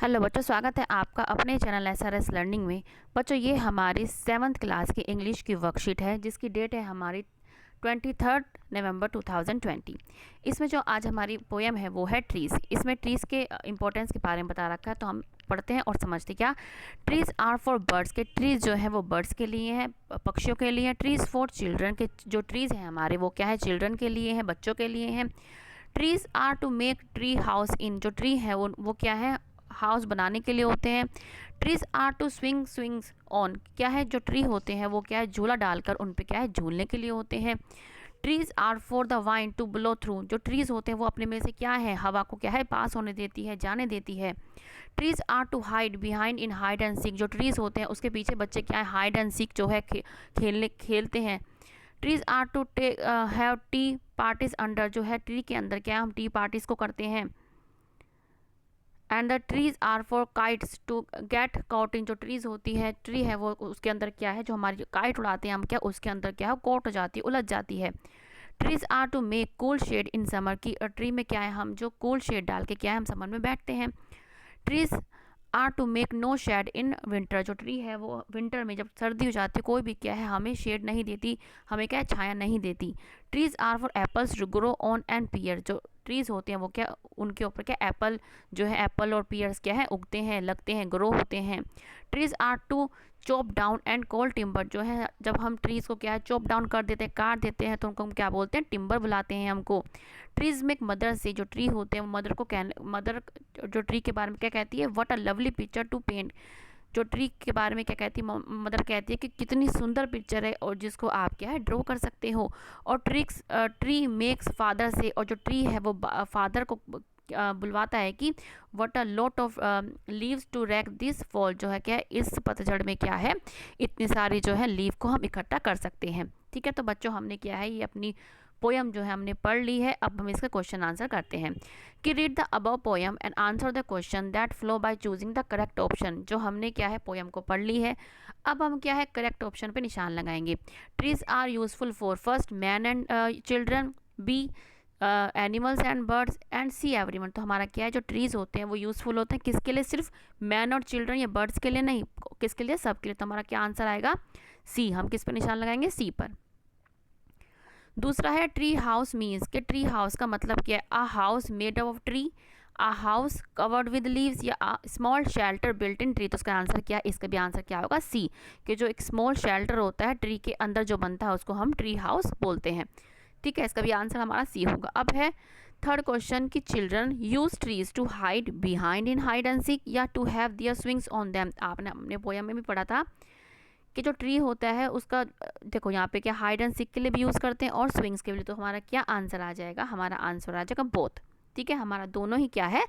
Hello बच्चों, स्वागत है आपका अपने चैनल एसआरएस लर्निंग में। बच्चों, ये हमारी 7th क्लास की इंग्लिश की वर्कशीट है जिसकी डेट है हमारी 23 नवंबर 2020। इसमें जो आज हमारी पोएम है वो है ट्रीज़। इसमें ट्रीज़ के इंपॉर्टेंस के बारे में बता रखा है, तो हम पढ़ते हैं और समझते क्या। ट्रीज़ आर फॉर बर्ड्स, के ट्रीज़ जो है वो बर्ड्स के लिए है, पक्षियों के लिए। ट्रीज़ फॉर चिल्ड्रन, के जो ट्रीज़ हैं हमारे वो क्या है, चिल्ड्रन के लिए हैं, बच्चों के लिए हैं। Trees are to make tree house in, जो ट्री है वो क्या है, हाउस बनाने के लिए होते हैं। Trees are to swings on, क्या है, जो ट्री होते हैं वो क्या है, झूला डालकर उन पे क्या है, झूलने के लिए होते हैं। Trees are for the wind to blow through, जो ट्रीज होते हैं वो अपने में से क्या है, हवा को क्या है, पास होने देती है, जाने देती है। Trees are to hide behind in hide and seek, जो ट्रीज होते हैं उसके पीछे बच्चे क्या है, हाइड एंड सीक जो है खेलते हैं। Trees are to have tea parties under, जो है ट्री के अंदर क्या है, हम टी पार्टीज को करते हैं। And the trees are for kites to get caught in, जो ट्रीज होती है, ट्री है वो उसके अंदर क्या है, जो हमारी काइट उड़ाते हैं हम, क्या उसके अंदर क्या है, कोट हो जाती है, उलझ जाती है। Trees are to make cool shade in summer, की ट्री में क्या है, हम जो कूल शेड डाल के क्या है, हम समर में बैठते हैं। Trees are to make no shade in winter, जो ट्री है वो विंटर में जब सर्दी हो जाती है कोई भी क्या है, हमें शेड नहीं देती, हमें क्या है, छाया नहीं देती। Trees are for apples to grow on and pear, जो ट्रीज होते हैं वो क्या, उनके ऊपर क्या एप्पल जो है, एप्पल और पियर्स क्या है, उगते हैं, लगते हैं, ग्रो होते हैं। Trees are to chop down and call timber, जो है जब हम ट्रीज को क्या है, चॉप डाउन कर देते हैं, काट देते हैं, तो उनको हम क्या बोलते हैं, टिम्बर बुलाते हैं हमको। ट्रीज मेक मदर से, जो ट्री होते हैं मदर को मदर जो ट्री के बारे में क्या कहती है, what a lovely picture to paint, जो ट्री के बारे में क्या कहती है, मदर कहती है कि कितनी सुंदर पिक्चर है और जिसको आप क्या है, ड्रॉ कर सकते हो। और ट्री मेक्स फादर से, और जो ट्री है वो फादर को बुलवाता है कि what a lot of leaves to rake this fall, जो है क्या है, इस पतझड़ में क्या है, इतनी सारी जो है लीव को हम इकट्ठा कर सकते हैं। ठीक है, तो बच्चों हमने क्या है, ये अपनी पोयम जो है हमने पढ़ ली है। अब हम इसका क्वेश्चन आंसर करते हैं कि read the above poem and answer the question that flow by choosing the correct option. जो हमने क्या है, पोयम को पढ़ ली है, अब हम क्या है, करेक्ट ऑप्शन पे निशान लगाएंगे। Trees are useful for first man and children, B animals and birds and C everyone. तो हमारा क्या है, जो ट्रीज होते हैं वो यूजफुल होते हैं किसके लिए, सिर्फ मैन और चिल्ड्रन या बर्ड्स के लिए नहीं, किसके लिए, सबके लिए। तो हमारा क्या आंसर आएगा, सी। हम किस पर निशान लगाएंगे, सी पर। दूसरा है ट्री हाउस मीन्स, के ट्री हाउस का मतलब क्या है, a house made of tree, a house covered with leaves, या a small shelter built in tree. तो उसका आंसर क्या है, इसका भी आंसर क्या होगा, सी, कि जो एक स्मॉल शेल्टर होता है ट्री के अंदर जो बनता है उसको हम ट्री हाउस बोलते हैं। ठीक है, इसका भी आंसर हमारा सी होगा। अब है थर्ड क्वेश्चन कि children use trees to hide behind in hide and seek या to have their swings on them. आपने अपने पोयम में भी पढ़ा था कि जो ट्री होता है उसका देखो यहाँ पे क्या, हाइड एंड सीक के लिए भी यूज़ करते हैं और स्विंग्स के लिए। तो हमारा क्या आंसर आ जाएगा, हमारा आंसर आ जाएगा बोथ। ठीक है, हमारा दोनों ही क्या है,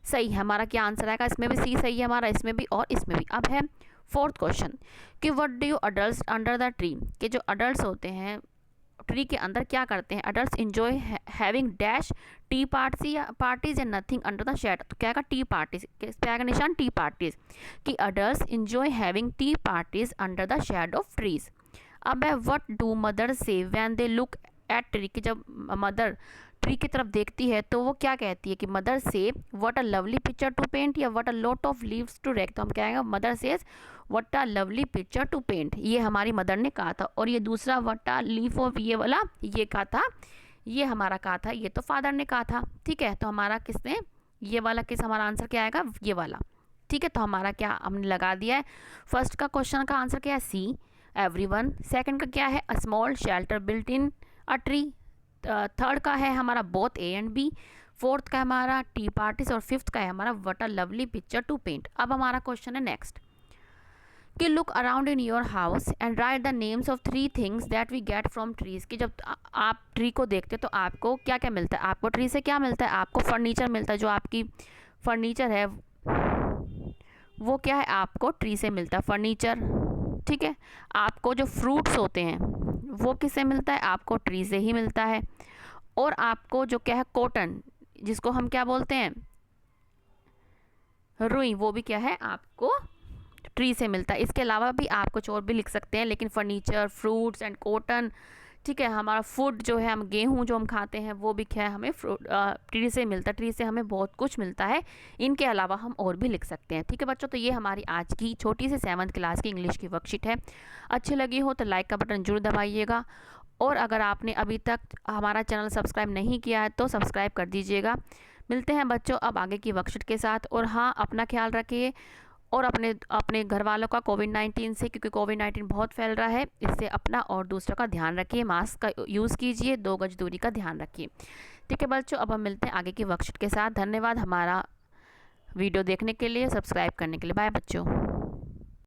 सही है। हमारा क्या आंसर आएगा, इसमें भी सी सही है हमारा, इसमें भी और इसमें भी। अब है फोर्थ क्वेश्चन कि what do you adults under the tree, के जो अडल्ट्स होते हैं ट्री के अंदर क्या करते हैं, adults enjoy having dash tea parties and nothing under the shade. तो क्या आएगा, टी पार्टीज, किस पे आएगा निशान, टी पार्टीज, कि adults enjoy having tea parties under the shade of trees. अब है what do mother say when they look at tree, कि जब मदर ट्री की तरफ देखती है तो वो क्या कहती है, कि मदर से what a lovely picture to paint या what a lot of leaves to rake. तो हम क्या आएगा, मदर से what a lovely picture to paint, ये हमारी मदर ने कहा था। और ये दूसरा व्हाट अ लीफ ऑफ, ये वाला ये कहा था, ये हमारा कहा था, ये तो फादर ने कहा था। ठीक है, तो हमारा किसने, ये वाला किस, हमारा आंसर क्या आएगा, ये वाला। ठीक है, तो हमारा क्या हमने लगा दिया है। फर्स्ट का क्वेश्चन का आंसर क्या है, सी एवरीवन। सेकंड का क्या है, a small shelter built in a tree. Third का है हमारा both A and B. Fourth का है हमारा टी पार्टीज, और फिफ्थ का है हमारा what a lovely picture to paint. अब हमारा क्वेश्चन है नेक्स्ट कि look around in your house and write the names of 3 things that we get from trees. कि जब आप ट्री को देखते हो तो आपको क्या क्या मिलता है, आपको ट्री से क्या मिलता है, आपको फर्नीचर मिलता है, जो आपकी फर्नीचर है वो क्या है, आपको ट्री से मिलता है फर्नीचर। ठीक है, आपको जो फ्रूट्स होते हैं वो किससे मिलता है, आपको ट्री से ही मिलता है। और आपको जो क्या है, कॉटन, जिसको हम क्या बोलते हैं, रुई, वो भी क्या है, आपको ट्री से मिलता है। इसके अलावा भी आप कुछ और भी लिख सकते हैं, लेकिन फर्नीचर, फ्रूट्स एंड कॉटन, ठीक है। हमारा फूड जो है, हम गेहूँ जो हम खाते हैं वो भी क्या है, हमें ट्री से मिलता है। ट्री से हमें बहुत कुछ मिलता है। इनके अलावा हम और भी लिख सकते हैं। ठीक है बच्चों, तो ये हमारी आज की छोटी सी 7th क्लास की इंग्लिश की वर्कशीट है। अच्छी लगी हो तो लाइक का बटन जरूर दबाइएगा, और अगर आपने अभी तक हमारा चैनल सब्सक्राइब नहीं किया है तो सब्सक्राइब कर दीजिएगा। मिलते हैं बच्चों अब आगे की वर्कशीट के साथ। और हाँ, अपना ख्याल रखिए और अपने अपने घर वालों का कोविड-19 से, क्योंकि कोविड-19 बहुत फैल रहा है, इससे अपना और दूसरों का ध्यान रखिए। मास्क का यूज़ कीजिए, 2 गज दूरी का ध्यान रखिए। ठीक है बच्चों, अब हम मिलते हैं आगे की वर्कशीट के साथ। धन्यवाद हमारा वीडियो देखने के लिए, सब्सक्राइब करने के लिए। बाय बच्चों।